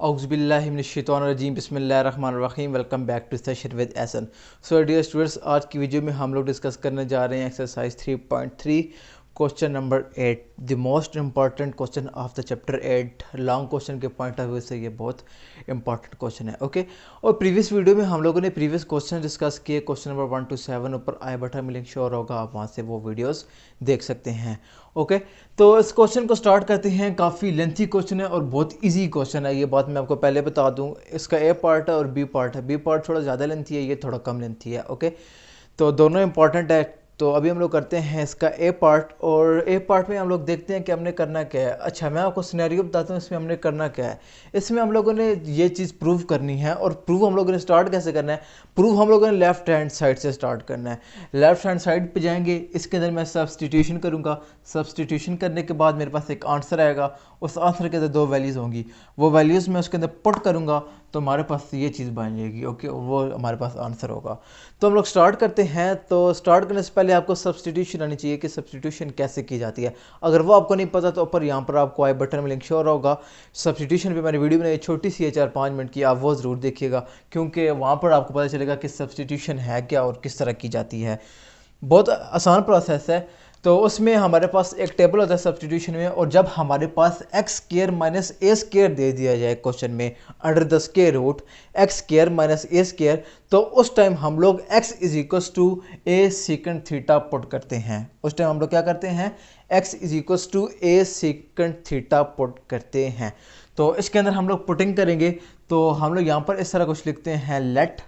औज़ुबिल्लाहिमिनश्शैतानिर्रजीम बिस्मिल्लाहिर्रहमानिर्रहीम। Welcome back to session with Ehsan. So dear students, आज की वीडियो में हम लोग डिस्कस करने जा रहे हैं exercise 3.3 question number 8, the most important question of the chapter 8। Long question के पॉइंट ऑफ व्यू से ये बहुत इंपॉर्टेंट क्वेश्चन है। ओके, और प्रीवियस वीडियो में हम लोगों ने प्रीवियस क्वेश्चन डिस्कस किए, क्वेश्चन नंबर 1 to 7 ऊपर आई बटन में लिंक शोर होगा, आप वहाँ से वो वीडियोस देख सकते हैं। ओके, तो इस क्वेश्चन को स्टार्ट करते हैं। काफ़ी लेंथी क्वेश्चन है और बहुत इजी क्वेश्चन है, ये बात मैं आपको पहले बता दूं। इसका ए पार्ट है और बी पार्ट है। बी पार्ट थोड़ा ज़्यादा लेंथी है, ये थोड़ा कम लेंथी है। ओके, तो दोनों इंपॉर्टेंट है। तो अभी हम लोग करते हैं इसका ए पार्ट, और ए पार्ट में हम लोग देखते हैं कि हमने करना क्या है। अच्छा, मैं आपको सिनेरियो बताता हूँ इसमें हमने करना क्या है। इसमें हम लोगों ने ये चीज़ प्रूव करनी है, और प्रूव हम लोगों ने स्टार्ट कैसे करना है। प्रूव हम लोगों ने लेफ्ट हैंड साइड से स्टार्ट करना है। लेफ्ट हैंड साइड पे जाएंगे, इसके अंदर मैं सब्सटीट्यूशन करूँगा। सब्सटीट्यूशन करने के बाद मेरे पास एक आंसर आएगा, उस आंसर के अंदर दो वैल्यूज़ होंगी, वो वैल्यूज़ मैं उसके अंदर पुट करूँगा तो हमारे पास ये चीज़ बन जाएगी। ओके, वो हमारे पास आंसर होगा। तो हम लोग स्टार्ट करते हैं। तो स्टार्ट करने से पहले आपको सब्सटीट्यूशन आनी चाहिए कि सब्सटीट्यूशन कैसे की जाती है। अगर वो आपको नहीं पता तो ऊपर यहाँ पर आपको आई बटन में लिंक शो होगा। सब्सटीट्यूशन पे मैंने वीडियो बनाई, छोटी सी है 4-5 मिनट की, आप वो ज़रूर देखिएगा, क्योंकि वहाँ पर आपको पता चलेगा कि सब्सटीट्यूशन है क्या और किस तरह की जाती है। बहुत आसान प्रोसेस है। तो उसमें हमारे पास एक टेबल होता है सब्सटीट्यूशन में, और जब हमारे पास x square minus a square दे दिया जाए क्वेश्चन में under the square root x square minus a square, तो उस टाइम हम लोग x is equals to a second theta put करते हैं। उस टाइम हम लोग क्या करते हैं, x is equals to a second theta put करते हैं। तो इसके अंदर हम लोग पुटिंग करेंगे, तो हम लोग यहाँ पर इस तरह कुछ लिखते हैं, let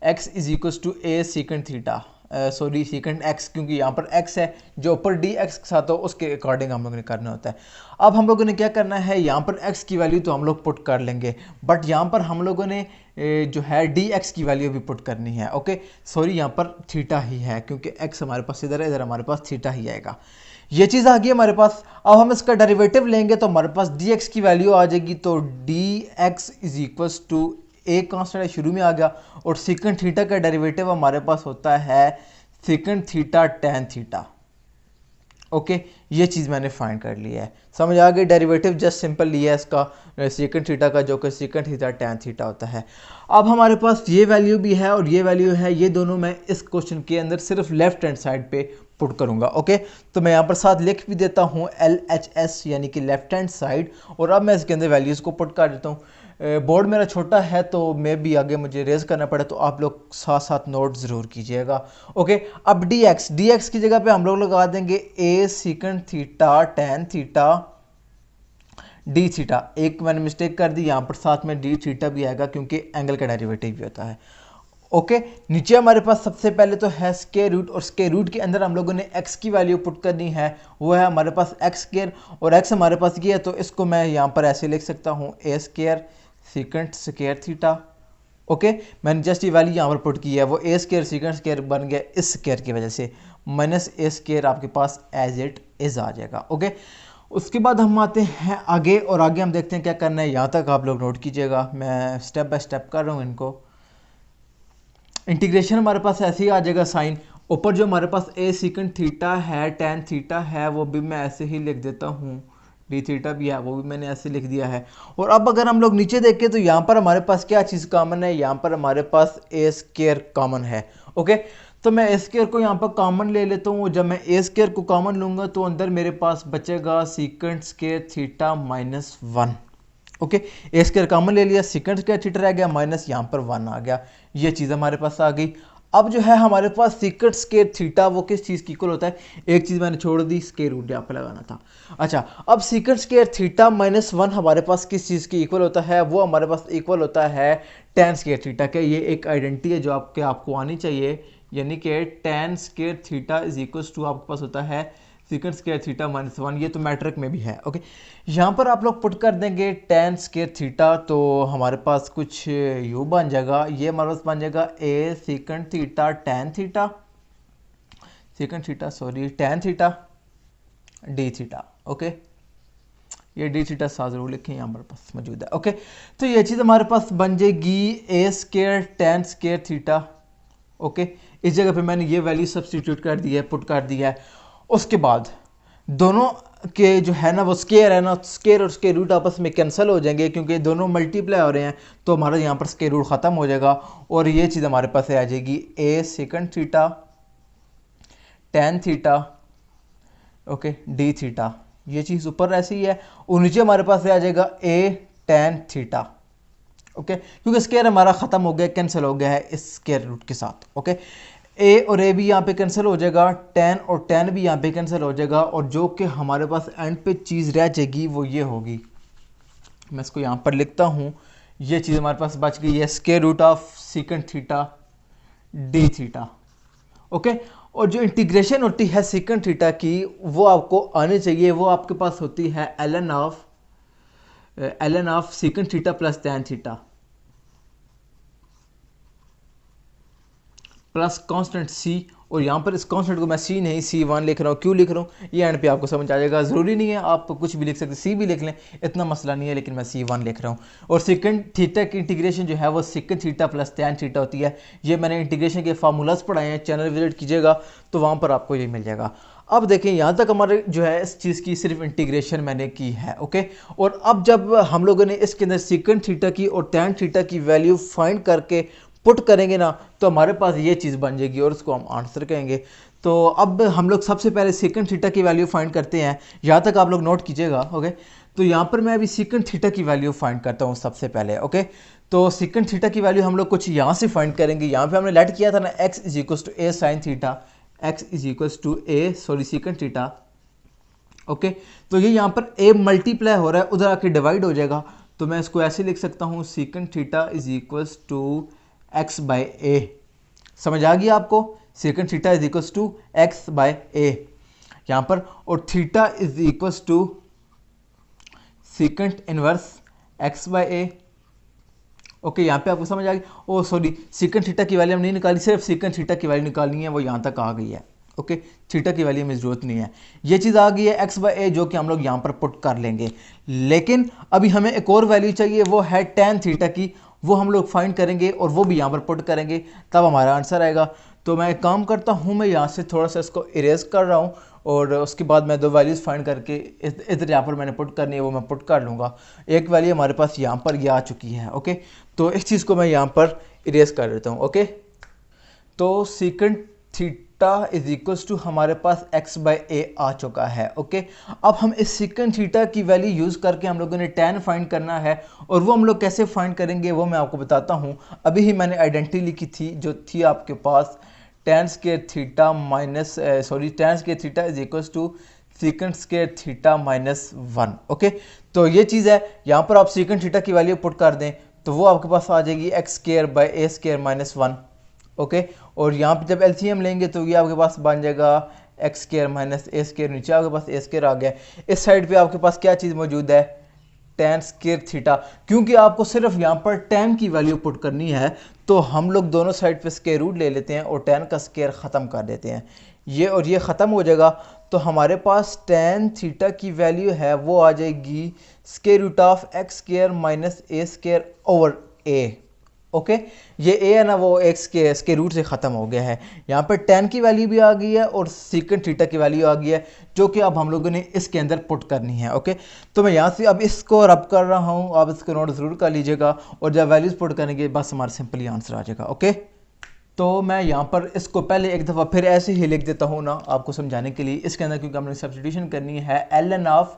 x is equals to a second theta, sorry second x, क्योंकि यहाँ पर x है जो ऊपर डी एक्स के साथ हो उसके अकॉर्डिंग हम लोगों ने करना होता है। अब हम लोगों ने क्या करना है, यहाँ पर x की वैल्यू तो हम लोग पुट कर लेंगे, बट यहाँ पर हम लोगों ने जो है डी एक्स की वैल्यू भी पुट करनी है। ओके, सॉरी यहाँ पर थीटा ही है, क्योंकि x हमारे पास इधर है, इधर हमारे पास थीटा ही आएगा। ये चीज़ आ गई हमारे पास। अब हम इसका डेरिवेटिव लेंगे तो हमारे पास डी एक्स की वैल्यू आ जाएगी। तो d x is equals to एक कांस्टेंट है, शुरू में आ गया, और सेकंड थीटा का डेरिवेटिव हमारे पास होता है second theta tan theta. Okay, ये चीज़ मैंने फाइंड कर लिया है, समझ आ गई। डेरिवेटिव जस्ट सिंपल लिया है इसका सेकंड थीटा का, जो कि सेकंड थीटा टेन थीटा होता है। अब हमारे पास ये वैल्यू भी है और ये वैल्यू है, ये दोनों मैं इस क्वेश्चन के अंदर सिर्फ लेफ्ट हैंड साइड पे पुट करूंगा। ओके, तो मैं यहाँ पर साथ लिख भी देता हूँ LHS, यानी कि लेफ्ट हैंड साइड, और अब मैं इसके अंदर वैल्यूज़ को पुट कर देता हूँ। बोर्ड मेरा छोटा है तो मे भी आगे मुझे रेज करना पड़े, तो आप लोग साथ साथ नोट ज़रूर कीजिएगा। ओके, अब डी एक्स की जगह पे हम लोग लगा देंगे a second theta tan theta d theta. एक मैंने मिस्टेक कर दी, यहाँ पर साथ में डी थीटा भी आएगा, क्योंकि एंगल का डेरिवेटिव भी होता है। ओके, नीचे हमारे पास सबसे पहले तो है स्क्वायर रूट, और स्क्वायर रूट के अंदर हम लोगों ने x की वैल्यू पुट करनी है, वो है हमारे पास एक्स स्क्वायर, और x हमारे पास ये है, तो इसको मैं यहाँ पर ऐसे लिख सकता हूँ, a square sec square theta. Okay, मैंने जस्ट ये वैल्यू यहाँ पर पुट की है, वो ए स्क्वायर सेकंड स्क्वायर बन गया इस स्क्वायर की वजह से, माइनस ए स्क्वायर आपके पास एज इट इज आ जाएगा। ओके, उसके बाद हम आते हैं आगे, और आगे हम देखते हैं क्या करना है। यहाँ तक आप लोग नोट कीजिएगा, मैं स्टेप बाय स्टेप कर रहा हूँ इनको। इंटीग्रेशन हमारे पास ऐसे ही आ जाएगा साइन, ऊपर जो हमारे पास ए सेकंड थीटा है टेन थीटा है, वो भी मैं ऐसे ही लिख देता हूँ, डी थीटा भी है वो भी मैंने ऐसे लिख दिया है। और अब अगर हम लोग नीचे देखें तो यहाँ पर हमारे पास क्या चीज़ कॉमन है, यहाँ पर हमारे पास ए स्क्वायर कॉमन है। ओके, तो मैं ए स्क्वायर को यहाँ पर कॉमन ले लेता हूँ। जब मैं ए स्क्वायर को कॉमन लूँगा तो अंदर मेरे पास बचेगा sec square theta minus 1। Okay, a square common ले लिया, सेकंड स्क्वायर थीटा रह गया, माइनस यहाँ पर 1 आ गया, ये चीज़ हमारे पास आ गई। अब जो है हमारे पास सेकंड स्क्वायर थीटा वो किस चीज़ की इक्वल होता है, एक चीज़ मैंने छोड़ दी, स्क्वायर रूट यहाँ पे लगाना था। अच्छा, अब सेकंड स्क्वायर थीटा माइनस 1 हमारे पास किस चीज़ की इक्वल होता है, वो हमारे पास इक्वल होता है टेन स्क्वायर थीटा के। ये एक आइडेंटिटी है जो आपको आनी चाहिए, यानी कि tan square theta is equals to आपके पास होता है सेकंड स्क्वायर थीटा माइनस 1, ये तो मैट्रिक में भी है। ओके, यहाँ पर आप लोग पुट कर देंगे टेन स्क्वायर थीटा, तो हमारे पास कुछ यू बन जाएगा, ये हमारे पास बन जाएगा a second theta tan theta sec theta sorry tan theta d theta. Okay, ये डी थीटा साथ जरूर लिखें, यहाँ हमारे पास मौजूद है। ओके, तो ये चीज़ हमारे पास बन जाएगी a square tan square theta. Okay, इस जगह पे मैंने ये वैल्यू सब्सटीट्यूट कर दी है, पुट कर दिया है। उसके बाद दोनों के जो है ना वो स्केयर है ना, स्केयर और स्केयर रूट आपस में कैंसिल हो जाएंगे क्योंकि दोनों मल्टीप्लाई हो रहे हैं, तो हमारा यहाँ पर स्केयर रूट ख़त्म हो जाएगा और ये चीज़ हमारे पास आ जाएगी a second theta tan theta okay d theta, ये चीज़ ऊपर ऐसी ही है और नीचे हमारे पास आ जाएगा ए टेन थीटा ओके, क्योंकि स्केयर हमारा ख़त्म हो गया, कैंसिल हो गया है इस स्केयर रूट के साथ ओके। ए और ए भी यहाँ पे कैंसिल हो जाएगा, टेन और टेन भी यहाँ पे कैंसिल हो जाएगा और जो कि हमारे पास एंड पे चीज़ रह जाएगी वो ये होगी, मैं इसको यहाँ पर लिखता हूँ, ये चीज़ हमारे पास बच गई है square root of second theta d theta okay. और जो इंटीग्रेशन होती है सेकंड थीटा की वो आपको आनी चाहिए, वो आपके पास होती है l n of second theta plus tan theta plus constant c, और यहाँ पर इस कांस्टेंट को मैं सी नहीं C1 लिख रहा हूँ, क्यों लिख रहा हूँ ये एंड पे आपको समझ आ जाएगा, ज़रूरी नहीं है आप कुछ भी लिख सकते, सी भी लिख लें, इतना मसला नहीं है, लेकिन मैं C1 लिख रहा हूँ। और सेकंड थीटा की इंटीग्रेशन जो है वो second theta plus tan theta होती है, ये मैंने इंटीग्रेशन के फार्मूलाज पढ़ाए हैं, चैनल विजिट कीजिएगा तो वहाँ पर आपको ये मिल जाएगा। अब देखें यहाँ तक हमारे जो है इस चीज़ की सिर्फ इंटीग्रेशन मैंने की है ओके। और अब जब हम लोगों ने इसके अंदर सेकंड थीटा की और टेन थीटा की वैल्यू फाइंड करके पुट करेंगे ना तो हमारे पास ये चीज़ बन जाएगी और उसको हम आंसर कहेंगे। तो अब हम लोग सबसे पहले सेकंड थीटा की वैल्यू फाइंड करते हैं, यहाँ तक आप लोग नोट कीजिएगा ओके। तो यहाँ पर मैं अभी सेकंड थीटा की वैल्यू फाइंड करता हूँ सबसे पहले ओके। तो सेकंड थीटा की वैल्यू हम लोग कुछ यहाँ से फाइंड करेंगे, यहाँ पे हमने लेट किया था ना x is equal to a sine theta, x is equal to a second theta okay. तो ये यहाँ पर a मल्टीप्लाई हो रहा है, उधर आके डिवाइड हो जाएगा, तो मैं इसको ऐसे लिख सकता हूँ sec theta is equal to x by a, समझ आ गया आपको, sec theta is equal to x by a यहाँ पर, और theta is equal to sec inverse x by a okay. यहाँ पे आपको समझ आ गई, ओ सॉरी सेकंड थीटा की वैल्यू हम नहीं निकाली, सिर्फ सेकंड थीटा की वैल्यू निकालनी है, वो यहाँ तक आ गई है ओके। थीटा की वैल्यू में ज़रूरत नहीं है, ये चीज़ आ गई है x बाई ए जो कि हम लोग यहाँ पर पुट कर लेंगे। लेकिन अभी हमें एक और वैल्यू चाहिए, वो है टेन थीटा की, वो हम लोग फाइंड करेंगे और वो भी यहाँ पर पुट करेंगे, तब हमारा आंसर आएगा। तो मैं एक काम करता हूँ, मैं यहाँ से थोड़ा सा इसको इरेज कर रहा हूँ और उसके बाद मैं दो वैल्यूज़ फाइंड करके इधर यहाँ पर मैंने पुट करनी है वो मैं पुट कर लूँगा। एक वैल्यू हमारे पास यहाँ पर ये आ चुकी है ओके, तो इस चीज़ को मैं यहाँ पर इरेज कर देता हूँ ओके। तो second theta is equals to हमारे पास x बाई ए आ चुका है ओके। अब हम इस सेकंड थीटा की वैल्यू यूज़ करके हम लोगों ने tan फाइंड करना है, और वो हम लोग कैसे फाइंड करेंगे वो मैं आपको बताता हूँ। अभी ही मैंने आइडेंटिटी लिखी थी जो थी आपके पास tan square theta minus tan square theta is equals to second square theta minus 1 okay. तो ये चीज़ है, यहाँ पर आप सेकंड थीटा की वैल्यू पुट कर दें तो वो आपके पास आ जाएगी x square by a square minus 1 okay. और यहाँ पे जब एलसीएम लेंगे तो ये आपके पास बन जाएगा x square minus a square, नीचे आपके पास ए स्क्वायर आ गया। इस साइड पे आपके पास क्या चीज़ मौजूद है, tan स्क्वायर थीटा, क्योंकि आपको सिर्फ यहाँ पर tan की वैल्यू पुट करनी है तो हम लोग दोनों साइड पे स्क्वायर रूट ले लेते हैं और tan का स्क्वायर ख़त्म कर देते हैं, ये और ये ख़त्म हो जाएगा। तो हमारे पास tan थीटा की वैल्यू है वो आ जाएगी square root of x square minus a square over a okay. ये ए है ना वो एक्स के रूट से ख़त्म हो गया है। यहाँ पर tan की वैल्यू भी आ गई है और सेकंड थीटा की वैल्यू आ गई है जो कि अब हम लोगों ने इसके अंदर पुट करनी है ओके। तो मैं यहाँ से अब इसको रब कर रहा हूँ, आप इसको नोट ज़रूर कर लीजिएगा, और जब वैल्यूज़ पुट करेंगे बस हमारा सिंपली आंसर आ जाएगा ओके। तो मैं यहाँ पर इसको पहले एक दफ़ा फिर ऐसे ही लिख देता हूँ ना आपको समझाने के लिए, इसके अंदर क्योंकि हमने सब्स्टिट्यूशन करनी है ln of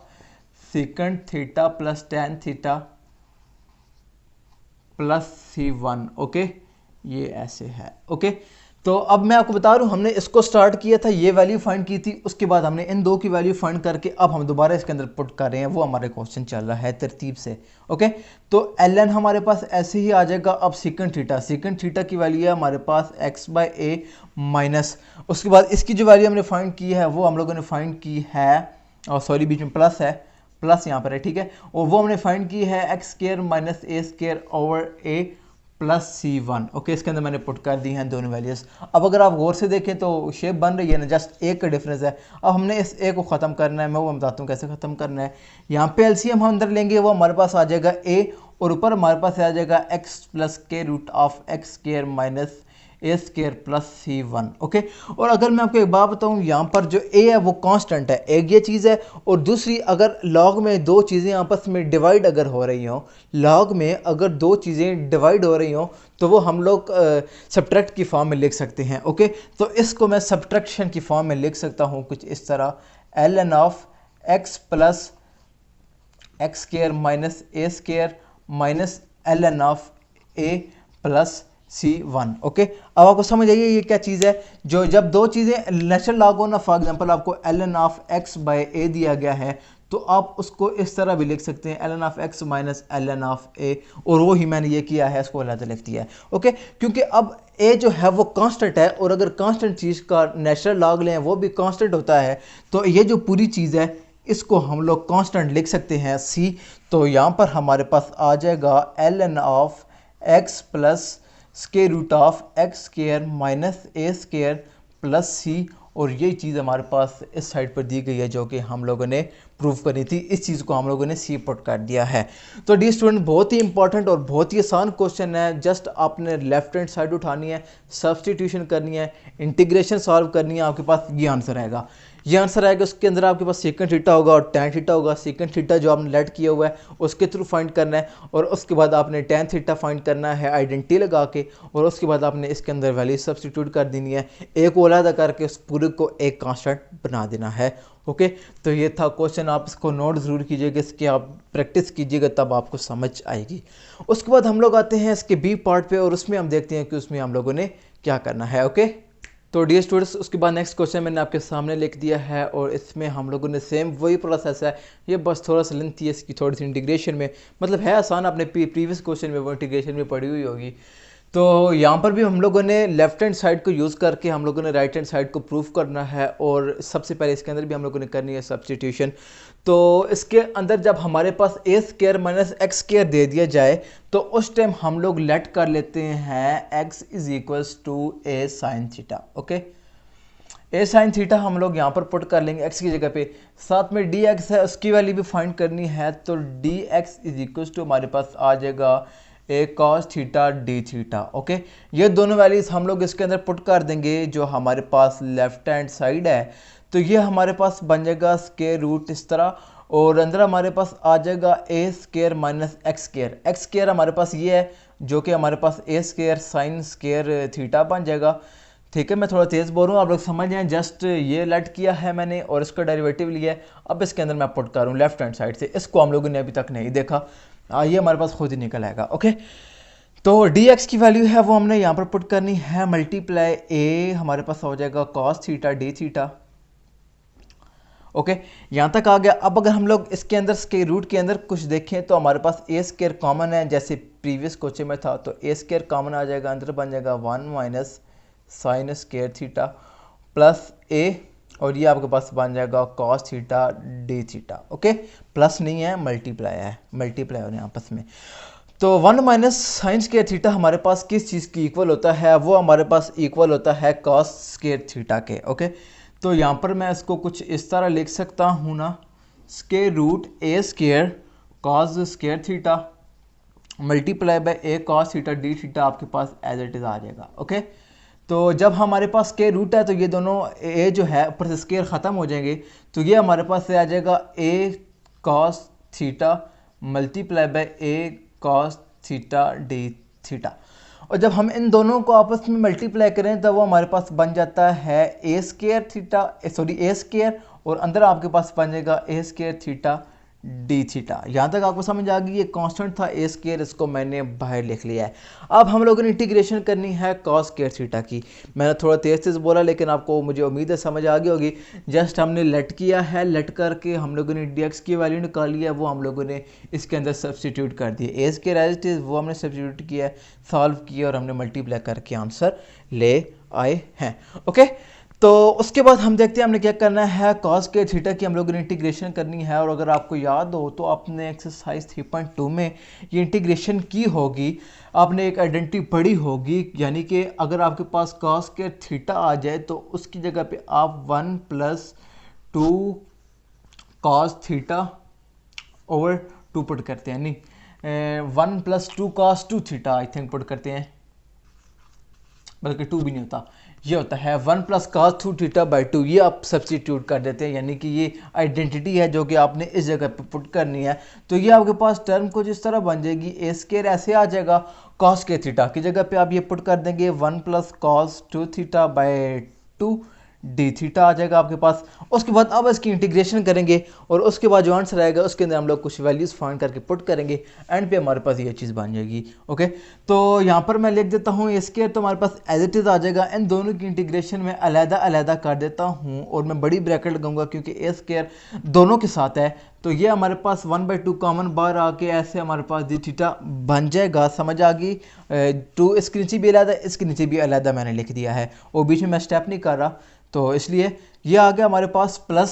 second theta plus tan theta plus C1 okay, ये ऐसे है ओके। तो अब मैं आपको बता रहा हूँ, हमने इसको स्टार्ट किया था, ये वैल्यू फाइंड की थी, उसके बाद हमने इन दो की वैल्यू फाइंड करके अब हम दोबारा इसके अंदर पुट कर रहे हैं, वो हमारे क्वेश्चन चल रहा है तरतीब से ओके। तो ln हमारे पास ऐसे ही आ जाएगा। अब सेकंड थीटा की वैल्यू है हमारे पास x बाई ए माइनस, उसके बाद इसकी जो वैल्यू हमने फाइंड की है वो हम लोगों ने फाइंड की है, और सॉरी बीच में प्लस है, प्लस यहाँ पर है ठीक है, और वो हमने फाइंड की है x square minus a square over A plus C1 okay. इसके अंदर मैंने पुट कर दी हैं दोनों वैल्यूज़। अब अगर आप गौर से देखें तो शेप बन रही है ना, जस्ट एक का डिफरेंस है। अब हमने इस ए को ख़त्म करना है, मैं वो बताता हूँ कैसे ख़त्म करना है। यहाँ पे एलसीएम हम अंदर लेंगे, वो हमारे पास आ जाएगा ए, और ऊपर हमारे पास आ जाएगा एक्स प्लस के root of x square minus a square plus c one. Okay, और अगर मैं आपको एक बात बताऊं, यहाँ पर जो ए है वो कांस्टेंट है, एक ये चीज़ है, और दूसरी अगर लॉग में दो चीज़ें आपस में डिवाइड अगर हो रही हों, लॉग में अगर दो चीज़ें डिवाइड हो रही हों तो वो हम लोग सब्ट्रैक्ट की फॉर्म में लिख सकते हैं। ओके, तो इसको मैं सब्ट्रैक्शन की फॉर्म में लिख सकता हूँ कुछ इस तरह, l n of x plus x square minus a square minus l n of a plus c one. Okay, अब आपको समझ आइए ये क्या चीज़ है, जो जब दो चीज़ें नेचुरल लॉग हो ना, फॉर एग्जांपल आपको l n of x by a दिया गया है, तो आप उसको इस तरह भी लिख सकते हैं, l n of x minus l n of a, और वो ही मैंने ये किया है, इसको अलग लिख दिया है। ओके, क्योंकि अब ए जो है वो कांस्टेंट है, और अगर कांस्टेंट चीज़ का नेचुरल लॉग लें वो भी कांस्टेंट होता है, तो ये जो पूरी चीज़ है इसको हम लोग कांस्टेंट लिख सकते हैं सी। तो यहाँ पर हमारे पास आ जाएगा l n of x plus square root of x square minus a square plus c, और यही चीज़ हमारे पास इस साइड पर दी गई है जो कि हम लोगों ने प्रूव करनी थी। इस चीज़ को हम लोगों ने सी पुट कर दिया है। तो डी स्टूडेंट, बहुत ही इंपॉर्टेंट और बहुत ही आसान क्वेश्चन है। जस्ट आपने लेफ्ट हैंड साइड उठानी है, सब्सटीट्यूशन करनी है, इंटीग्रेशन सॉल्व करनी है, आपके पास ये आंसर आएगा। ये आंसर आएगा, उसके अंदर आपके पास सेकंड थीटा होगा और टैन थीटा होगा। सेकंड थीटा जो आपने लेट किया हुआ है उसके थ्रू फाइंड करना है, और उसके बाद आपने टैन थीटा फाइंड करना है आइडेंटिटी लगा के, और उसके बाद आपने इसके अंदर वैल्यू सब्सटीट्यूट कर देनी है, एक को अलग करके उस पूरे को एक कांस्टेंट बना देना है। ओके, तो ये था क्वेश्चन, आप इसको नोट ज़रूर कीजिएगा, इसकी आप प्रैक्टिस कीजिएगा तब आपको समझ आएगी। उसके बाद हम लोग आते हैं इसके बी पार्ट पे, और उसमें हम देखते हैं कि उसमें हम लोगों ने क्या करना है। ओके, तो डियर स्टूडेंट्स, उसके बाद नेक्स्ट क्वेश्चन मैंने आपके सामने लिख दिया है, और इसमें हम लोगों ने सेम वही प्रोसेस है, ये बस थोड़ा सा लेंथ है इसकी, थोड़ी सी इंटीग्रेशन में, मतलब है आसान, आपने प्रीवियस क्वेश्चन में वो इंटीग्रेशन में पढ़ी हुई होगी। तो यहाँ पर भी हम लोगों ने लेफ्ट हैंड साइड को यूज़ करके हम लोगों ने राइट हैंड साइड को प्रूफ करना है, और सबसे पहले इसके अंदर भी हम लोगों ने करनी है सब्स्टिट्यूशन। तो इसके अंदर जब हमारे पास a square minus x square दे दिया जाए, तो उस टाइम हम लोग लेट कर लेते हैं x is equals to a sine theta. Okay, a sine theta हम लोग यहाँ पर पुट कर लेंगे एक्स की जगह पे, साथ में डी एक्स है उसकी वैल्यू भी फाइंड करनी है, तो d x is equals to हमारे पास आ जाएगा a cos theta d theta. Okay, ये दोनों वैल्यूज हम लोग इसके अंदर पुट कर देंगे जो हमारे पास लेफ्ट हैंड साइड है, तो ये हमारे पास बन जाएगा स्केयर रूट इस तरह, और अंदर हमारे पास आ जाएगा a square minus x square. X square हमारे पास ये है जो कि हमारे पास a square sine square theta बन जाएगा। ठीक है, मैं थोड़ा तेज़ बोल रहा हूँ, आप लोग समझ जाएं, जस्ट ये लेट किया है मैंने और इसका डेरिवेटिव लिया है, अब इसके अंदर मैं पुट कर रहा हूँ लेफ्ट हैंड साइड से, इसको हम लोगों ने अभी तक नहीं देखा, ये हमारे पास खुद ही निकल आएगा। ओके, तो डी एक्स की वैल्यू है वो हमने यहाँ पर पुट करनी है, मल्टीप्लाई ए हमारे पास हो जाएगा cos theta d theta. Okay, यहाँ तक आ गया। अब अगर हम लोग इसके अंदर स्केयर रूट के अंदर कुछ देखें तो हमारे पास ए स्केयर कॉमन है, जैसे प्रीवियस क्वेश्चन में था, तो ए स्केयर कॉमन आ जाएगा, अंदर बन जाएगा 1 minus sine square theta plus a, और ये आपके पास बन जाएगा cos theta d theta. Okay, plus नहीं है, मल्टीप्लाई है, मल्टीप्लाई हो रहे हैं आपस में। तो 1 माइनस साइन स्केयर थीटा हमारे पास किस चीज़ की इक्वल होता है, वो हमारे पास इक्वल होता है कॉस स्केयर थीटा के। ओके, तो यहाँ पर मैं इसको कुछ इस तरह लिख सकता हूँ ना, square root a square cos square theta multiply by a cos theta d theta आपके पास एज इट इज़ आ जाएगा। ओके, तो जब हमारे पास स्केयर रूट है तो ये दोनों ए जो है ऊपर से स्केयर ख़त्म हो जाएंगे, तो ये हमारे पास से आ जाएगा a cos theta multiply by a cos theta d theta, और जब हम इन दोनों को आपस में मल्टीप्लाई करें तो वो हमारे पास बन जाता है ए स्केयर थीटा, सॉरी ए स्केयर, और अंदर आपके पास बन जाएगा a square theta d theta. यहाँ तक आपको समझ आ गई, ये कांस्टेंट था ए स्केयर, इसको मैंने बाहर लिख लिया है। अब हम लोगों ने इंटीग्रेशन करनी है कॉस स्केयर थीटा की। मैंने थोड़ा तेज़ बोला, लेकिन आपको मुझे उम्मीद है समझ आ गई होगी। जस्ट हमने लेट किया है, लेट करके हम लोगों ने डी एक्स की वैल्यू निकाली है, वो हम लोगों ने इसके अंदर सब्सटीट्यूट कर दिया, ए स्केयर एज इट इज़ वो हमने सब्सटीट्यूट किया है, सॉल्व किया, और हमने मल्टीप्लाई करके आंसर ले आए हैं। ओके, तो उसके बाद हम देखते हैं हमने क्या करना है, कॉस के थीटा की हम लोगों ने इंटीग्रेशन करनी है। और अगर आपको याद हो तो आपने एक्सरसाइज 3.2 में ये इंटीग्रेशन की होगी, आपने एक आइडेंटिटी पढ़ी होगी, यानी कि अगर आपके पास कॉस के थीटा आ जाए तो उसकी जगह पे आप 1 + 2 कॉस थीटा ओवर 2 पुट करते हैं, नहीं 1 + 2 cos 2 theta I think put करते हैं, बल्कि 2 भी नहीं होता, ये होता है 1 प्लस कॉस 2 थीटा बाई 2। ये आप सब्सटीट्यूट कर देते हैं, यानी कि ये आइडेंटिटी है जो कि आपने इस जगह पे पुट करनी है। तो ये आपके पास टर्म कुछ इस तरह बन जाएगी, ए स्क्वायर ऐसे आ जाएगा, कॉस के थीटा की जगह पे आप ये पुट कर देंगे 1 plus cos 2 theta by 2 d theta आ जाएगा आपके पास। उसके बाद अब इसकी इंटीग्रेशन करेंगे और उसके बाद जो आंसर आएगा उसके अंदर हम लोग कुछ वैल्यूज़ फाइंड करके पुट करेंगे, एंड पे हमारे पास ये चीज़ बन जाएगी। ओके, तो यहाँ पर मैं लिख देता हूँ ए स्क्वायर, तो हमारे पास एज इट इज़ आ जाएगा। इन दोनों की इंटीग्रेशन में अलहदा अलहदा कर देता हूँ और मैं बड़ी ब्रैकेट लगाऊंगा क्योंकि ए स्क्वायर दोनों के साथ है। तो ये हमारे पास 1/2 कॉमन बाहर आके ऐसे हमारे पास डी थीटा बन जाएगा। समझ आ गई? 2 इसके नीचे भी अलहदा, इसके नीचे भी अलहदा मैंने लिख दिया है और बीच में मैं स्टेप नहीं कर रहा, तो इसलिए ये आ गया हमारे पास plus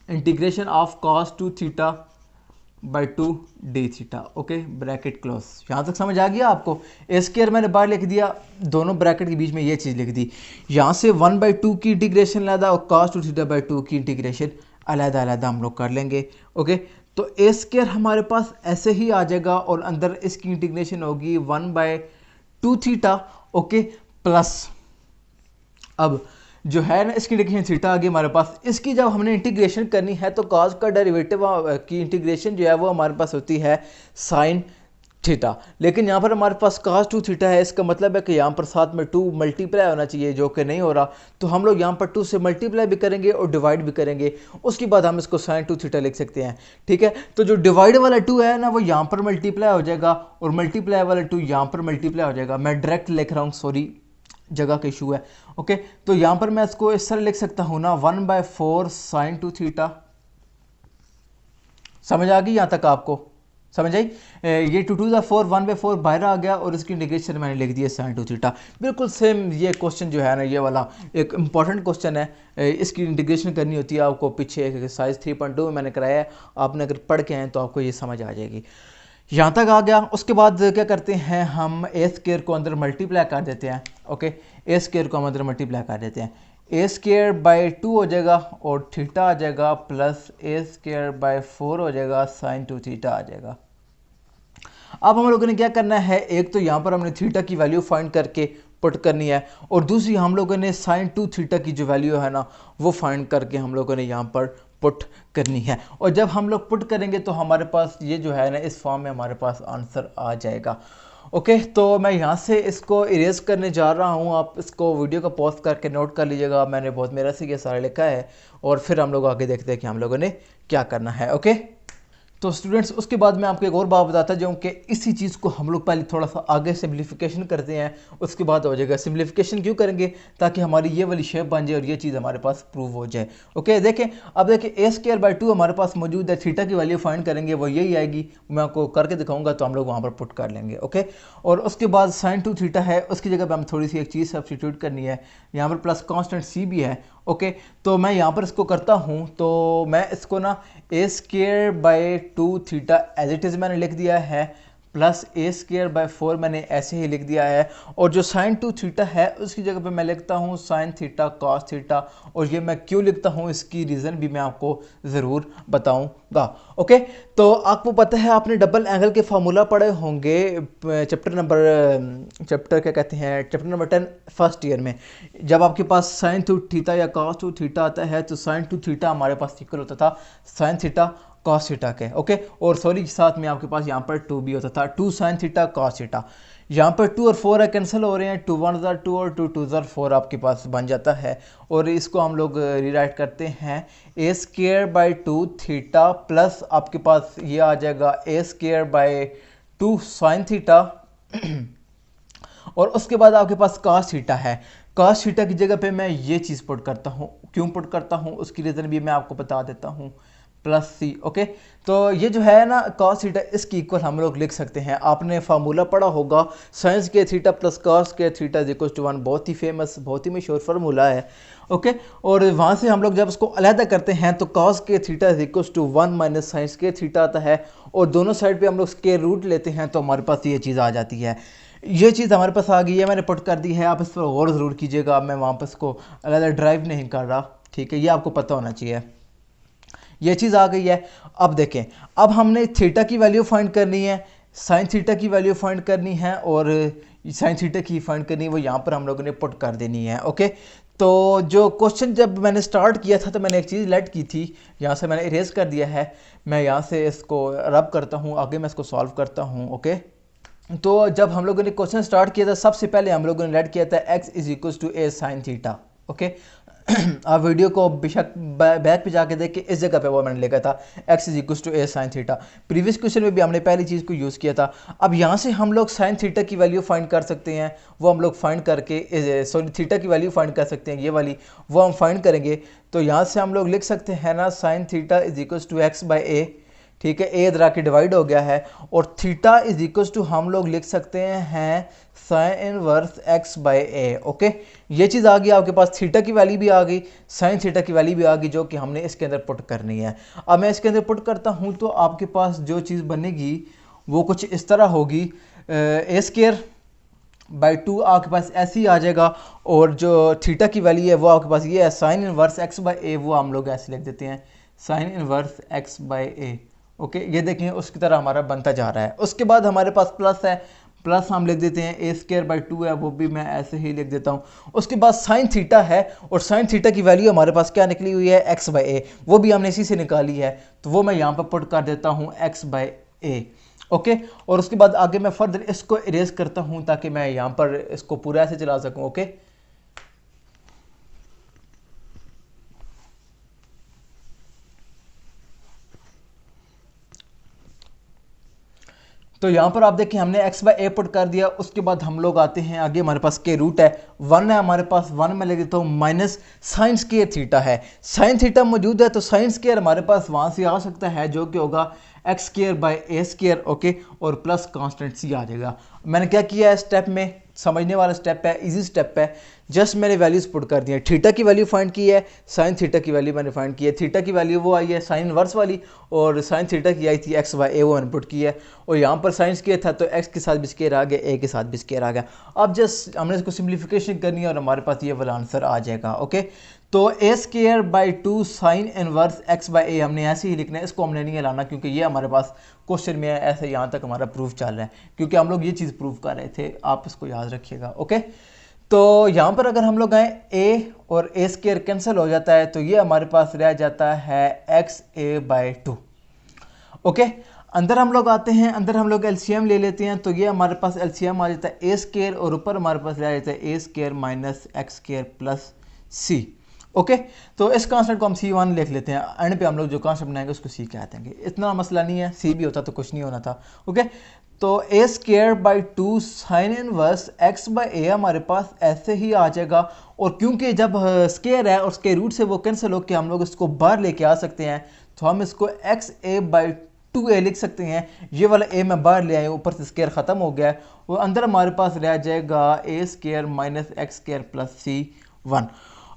integration of cos 2 theta by 2 d theta. Okay, bracket close. यहाँ तक समझ आ गया आपको? ए स्क्वायर मैंने बाहर लिख दिया, दोनों ब्रैकेट के बीच में ये चीज़ लिख दी। यहाँ से 1/2 की इंटीग्रेशन अलहदा और cos 2 थीटा बाई 2 की इंटीग्रेशन अलहदा अलहदा हम लोग कर लेंगे। ओके, तो ए स्क्वायर हमारे पास ऐसे ही आ जाएगा और अंदर इसकी इंटीग्रेशन होगी 1/2 थीटा। ओके, प्लस अब जो है ना इसकी इंटीग्रेशन थीटा आ गई हमारे पास। इसकी जब हमने इंटीग्रेशन करनी है तो cos का डेरिवेटिव की इंटीग्रेशन जो है वो हमारे पास होती है sin थीटा, लेकिन यहाँ पर हमारे पास cos 2 थीटा है। इसका मतलब है कि यहाँ पर साथ में 2 मल्टीप्लाई होना चाहिए, जो कि नहीं हो रहा, तो हम लोग यहाँ पर 2 से मल्टीप्लाई भी करेंगे और डिवाइड भी करेंगे। उसके बाद हम इसको sin 2 थीटा लिख सकते हैं। ठीक है, तो जो डिवाइड वाला 2 है ना वो यहाँ पर मल्टीप्लाई हो जाएगा और मल्टीप्लाई वाला 2 यहाँ पर मल्टीप्लाई हो जाएगा। मैं डायरेक्ट लिख रहा हूँ, सॉरी जगह का इशू है। ओके, तो यहाँ पर मैं इसको इस तरह लिख सकता हूँ ना 1/4 sin 2 थीटा। समझ आ गई? यहाँ तक आपको समझ आई? ये 2 2 4 1/4 बाहर आ गया और इसकी इंटीग्रेशन मैंने लिख दिया sin 2 थीटा। बिल्कुल सेम ये क्वेश्चन जो है ना, ये वाला एक इंपॉर्टेंट क्वेश्चन है। इसकी इंटीग्रेशन करनी होती है आपको, पीछे एक्सरसाइज 3.2 में मैंने कराया है, आपने अगर पढ़ के हैं तो आपको ये समझ आ जाएगी। यहाँ तक आ गया। उसके बाद क्या करते हैं, हम ए स्क्वायर को अंदर मल्टीप्लाई कर देते हैं। ओके, ए स्क्वायर को हम अंदर मल्टीप्लाई कर देते हैं। ए स्क्वायर बाई 2 हो जाएगा और थीटा आ जाएगा, प्लस ए स्क्वायर बाई 4 हो जाएगा, sin 2 थीटा आ जाएगा। अब हम लोगों ने क्या करना है, एक तो यहाँ पर हमने थीटा की वैल्यू फाइंड करके पुट करनी है और दूसरी हम लोगों ने sin 2 थीटा की जो वैल्यू है ना वो फाइंड करके हम लोगों ने यहाँ पर पुट करनी है। और जब हम लोग पुट करेंगे तो हमारे पास ये जो है ना इस फॉर्म में हमारे पास आंसर आ जाएगा। ओके, तो मैं यहाँ से इसको इरेज करने जा रहा हूँ। आप इसको वीडियो को पॉज करके नोट कर लीजिएगा, मैंने बहुत मेरा से ये सारा लिखा है और फिर हम लोग आगे देखते हैं कि हम लोगों ने क्या करना है। ओके, तो स्टूडेंट्स उसके बाद मैं आपको एक और बात बताता जाऊँ कि इसी चीज़ को हम लोग पहले थोड़ा सा आगे सिम्प्लीफिकेशन करते हैं, उसके बाद हो जाएगा। सिम्प्लीफिकेशन क्यों करेंगे? ताकि हमारी ये वाली शेप बन जाए और ये चीज़ हमारे पास प्रूव हो जाए। ओके, देखें, अब देखें ए स्क्वायर बाई 2 हमारे पास मौजूद है, थीटा की वैल्यू फाइंड करेंगे वो यही आएगी। मैं आपको करके दिखाऊंगा तो हम लोग वहाँ पर पुट कर लेंगे। ओके, और उसके बाद sin 2 थीटा है, उसकी जगह पर हम थोड़ी सी एक चीज़ सब्सटीट्यूट करनी है, यहाँ पर प्लस कॉन्स्टेंट सी भी है। ओके, तो मैं यहाँ पर इसको करता हूँ, तो मैं इसको ना a square by 2 theta as it is मैंने लिख दिया है, प्लस ए स्क्वायर बाई 4 मैंने ऐसे ही लिख दिया है, और जो sin 2 थीटा है उसकी जगह पे मैं लिखता हूँ sin थीटा cos थीटा। और ये मैं क्यों लिखता हूँ इसकी रीज़न भी मैं आपको ज़रूर बताऊँगा। ओके, तो आपको पता है आपने डबल एंगल के फार्मूला पढ़े होंगे चैप्टर क्या कहते हैं, चैप्टर नंबर 10 फर्स्ट ईयर में। जब आपके पास sin 2 थीटा या cos 2 थीटा आता है तो sin 2 थीटा हमारे पास इक्वल होता था sin थीटा cos थीटा के। ओके, और सॉरी साथ में आपके पास यहाँ पर 2 भी होता था, 2 sin थीटा cos थीटा। यहाँ पर 2 और 4 है, कैंसिल हो रहे हैं, 2 1 ज़र 2 और 2 2 ज़र 4 आपके पास बन जाता है। और इसको हम लोग रीराइट करते हैं ए स्क्वायर बाई 2 थीटा प्लस आपके पास ये आ जाएगा a square by 2 sin theta और उसके बाद आपके पास cos थीटा है। cos थीटा की जगह पे मैं ये चीज़ पुट करता हूँ। क्यों पुट करता हूँ उसकी रीज़न भी मैं आपको बता देता हूँ, प्लस सी। ओके, तो ये जो है ना cos थीटा इसकी इक्वल हम लोग लिख सकते हैं। आपने फार्मूला पढ़ा होगा sin square theta plus cos square theta is equal to 1, बहुत ही फेमस, बहुत ही मशहूर फार्मूला है। ओके, और वहाँ से हम लोग जब उसको अलहदा करते हैं तो cos square theta is equal to 1 minus sin square theta आता है, और दोनों साइड पे हम लोग स्क्वायर रूट लेते हैं तो हमारे पास ये चीज़ आ जाती है। ये चीज़ हमारे पास आ गई है, मैंने पुट कर दी है, आप इस पर गौर ज़रूर कीजिएगा। मैं वापस को अलग ड्राइव नहीं कर रहा, ठीक है, ये आपको पता होना चाहिए। ये चीज़ आ गई है। अब देखें, अब हमने थीटा की वैल्यू फाइंड करनी है, sin थीटा की वैल्यू फाइंड करनी है, और साइन थीटा की फाइंड करनी है वो यहाँ पर हम लोगों ने पुट कर देनी है। ओके, तो जो क्वेश्चन जब मैंने स्टार्ट किया था तो मैंने एक चीज़ लेट की थी, यहाँ से मैंने इरेज कर दिया है। मैं यहाँ से इसको रब करता हूँ, आगे मैं इसको सॉल्व करता हूँ। ओके, तो जब हम लोगों ने क्वेश्चन स्टार्ट किया था सबसे पहले हम लोगों ने लेट किया था x is equal to a sine theta. Okay, आप वीडियो को बेशक बैक पे जाके देख के इस जगह पे वो मैंने लिखा था x is equal to a sine theta. Previous question में भी हमने पहली चीज़ को यूज़ किया था। अब यहाँ से हम लोग साइन थीटा की वैल्यू फाइंड कर सकते हैं, वो हम लोग फाइंड करके सॉरी थीटा की वैल्यू फाइंड कर सकते हैं, ये वाली वो हम फाइंड करेंगे। तो यहाँ से हम लोग लिख सकते हैं ना sine theta is equal to x by a. ठीक है, ए इधर आके डिवाइड हो गया है और थीटा इज इक्वल टू हम लोग लिख सकते हैं sign inverse x by a. Okay, ये चीज़ आ गई आपके पास, थीटा की वैल्यू भी आ गई, साइन थीटा की वैल्यू भी आ गई, जो कि हमने इसके अंदर पुट करनी है। अब मैं इसके अंदर पुट करता हूँ तो आपके पास जो चीज़ बनेगी वो कुछ इस तरह होगी, ए स्क्वायर बाई 2 आपके पास ऐसे ही आ जाएगा और जो थीटा की वैल्यू है वो आपके पास ये है साइन इनवर्स एक्स बाई ए, वो हम लोग ऐसे लिख देते हैं sign inverse x by a. Okay, ये देखें उसकी तरह हमारा बनता जा रहा है। उसके बाद हमारे पास प्लस है, प्लस हम लिख देते हैं ए स्क्वायर बाई 2 है, वो भी मैं ऐसे ही लिख देता हूँ। उसके बाद साइन थीटा है और साइन थीटा की वैल्यू हमारे पास क्या निकली हुई है एक्स बाई ए, वो भी हमने इसी से निकाली है, तो वो मैं यहाँ पर पुट कर देता हूँ एक्स बाई ए। ओके, और उसके बाद आगे मैं फर्दर इसको इरेज करता हूँ ताकि मैं यहाँ पर इसको पूरा ऐसे चला सकूँ। ओके, तो यहाँ पर आप देखें हमने x बाई ए पुट कर दिया। उसके बाद हम लोग आते हैं आगे, हमारे पास के रूट है 1 है हमारे पास, 1 में ले देता हूँ माइनस साइन स्क्वायर थीटा है, साइन थीटा मौजूद है तो साइन स्क्वायर हमारे पास वहाँ से आ सकता है जो कि होगा x square by a square. Okay, और प्लस कांस्टेंट सी आ जाएगा। मैंने क्या किया है स्टेप में, समझने वाला स्टेप है, इजी स्टेप है, जस्ट मैंने वैल्यूज पुट कर दी है। थीटा की वैल्यू फाइंड की है, साइन थीटा की वैल्यू मैंने फाइंड की है, थीटा की वैल्यू वो आई है साइन इनवर्स वाली और साइन थीटा की आई थी एक्स बाई ए, वो मैंने पुट की है। और यहाँ पर साइन स्क्वायर था तो एक्स के साथ भी स्क्वायर आ गया, ए के साथ भी स्क्वायर आ गया। अब जस्ट हमने इसको सिंप्लीफिकेशन करनी है और हमारे पास ये वाला आंसर आ जाएगा। ओके, तो a square by 2 sine inverse x by a हमने ऐसे ही लिखना है, इसको हमने नहीं लाना क्योंकि ये हमारे पास क्वेश्चन में है, ऐसे यहाँ तक हमारा प्रूफ चल रहा है क्योंकि हम लोग ये चीज़ प्रूफ कर रहे थे, आप इसको याद रखिएगा। ओके, तो यहाँ पर अगर हम लोग आए ए और ए स्क्वायर कैंसिल हो जाता है तो ये हमारे पास रह जाता है एक्स ए बाई 2। ओके, अंदर हम लोग आते हैं, अंदर हम लोग एलसीएम ले लेते हैं तो ये हमारे पास एलसीएम आ जाता है ए स्क्वायर और ऊपर हमारे पास रह जाता है a square minus x square plus c. Okay, तो इस कांस्टेंट को हम C1 लिख लेते हैं, एंड पे हम लोग जो कांस्टेंट बनाएंगे उसको C कह देंगे, इतना मसला नहीं है, C भी होता तो कुछ नहीं होना था। ओके, तो a square by 2 sine inverse x by a हमारे पास ऐसे ही आ जाएगा और क्योंकि जब स्क्वायर है और उसके रूट से वो कैंसिल होकर हम लोग इसको बाहर लेके आ सकते हैं तो हम इसको एक्स ए बाई 2a लिख सकते हैं। ये वाला a मैं बाहर ले आया, ऊपर से स्क्वायर ख़त्म हो गया है और अंदर हमारे पास रह जाएगा a square minus x square plus C1।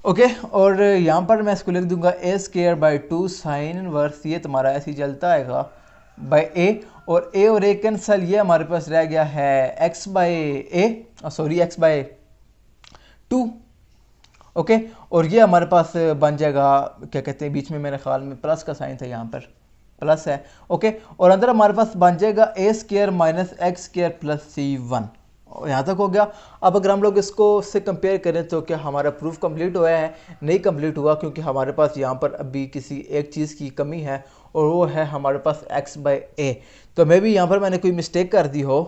Okay, और यहाँ पर मैं इसको लिख दूंगा a square by 2 sine inverse, ये तुम्हारा ऐसे ही चलता आएगा बाई ए और ए कैंसल, ये हमारे पास रह गया है x by A, sorry x by 2। Okay, और ये हमारे पास बन जाएगा, क्या कहते हैं, बीच में मेरे ख्याल में प्लस का साइन था, यहाँ पर प्लस है। ओके, और अंदर हमारे पास बन जाएगा a square minus x square plus C1। यहाँ तक हो गया। अब अगर हम लोग इसको से कंपेयर करें तो क्या हमारा प्रूफ कंप्लीट हुआ है? नहीं कंप्लीट हुआ, क्योंकि हमारे पास यहाँ पर अभी किसी एक चीज़ की कमी है और वो है हमारे पास x बाई ए। तो मे भी यहाँ पर मैंने कोई मिस्टेक कर दी हो।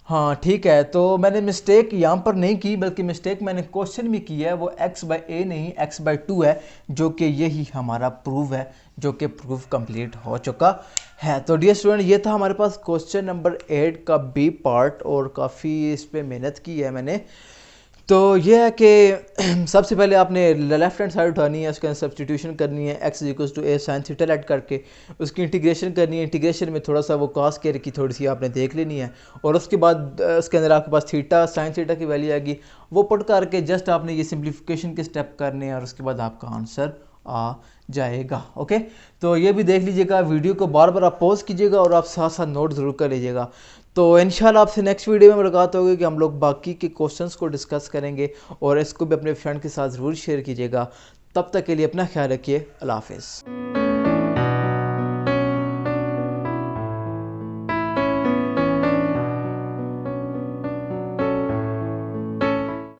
हाँ ठीक है, तो मैंने मिस्टेक यहाँ पर नहीं की, बल्कि मिस्टेक मैंने क्वेश्चन में की है, वो x बाई ए नहीं x बाई 2 है, जो कि यही हमारा प्रूफ है, जो कि प्रूफ कंप्लीट हो चुका है। तो डियर स्टूडेंट, ये था हमारे पास क्वेश्चन नंबर 8 का बी पार्ट और काफ़ी इस पर मेहनत की है मैंने। तो ये है कि सबसे पहले आपने लेफ्ट हैंड साइड उठानी है, उसके अंदर सब्सटीट्यूशन करनी है, x equals to a sine theta add करके उसकी इंटीग्रेशन करनी है। इंटीग्रेशन में थोड़ा सा वो कॉस केयर की थोड़ी सी आपने देख लेनी है, और उसके बाद उसके अंदर आपके पास थीटा साइन थीटा की वैल्यू आएगी, वो पुट करके जस्ट आपने ये सिंप्लीफिकेशन के स्टेप करने हैं और उसके बाद आपका आंसर आ जाएगा। ओके, तो ये भी देख लीजिएगा, वीडियो को बार बार आप पॉज कीजिएगा और आप साथ साथ नोट ज़रूर कर लीजिएगा। तो इंशाल्लाह आपसे नेक्स्ट वीडियो में मुलाकात होगी कि हम लोग बाकी के क्वेश्चंस को डिस्कस करेंगे, और इसको भी अपने फ्रेंड के साथ ज़रूर शेयर कीजिएगा। तब तक के लिए अपना ख्याल रखिए। अल्लाह हाफ़िज़।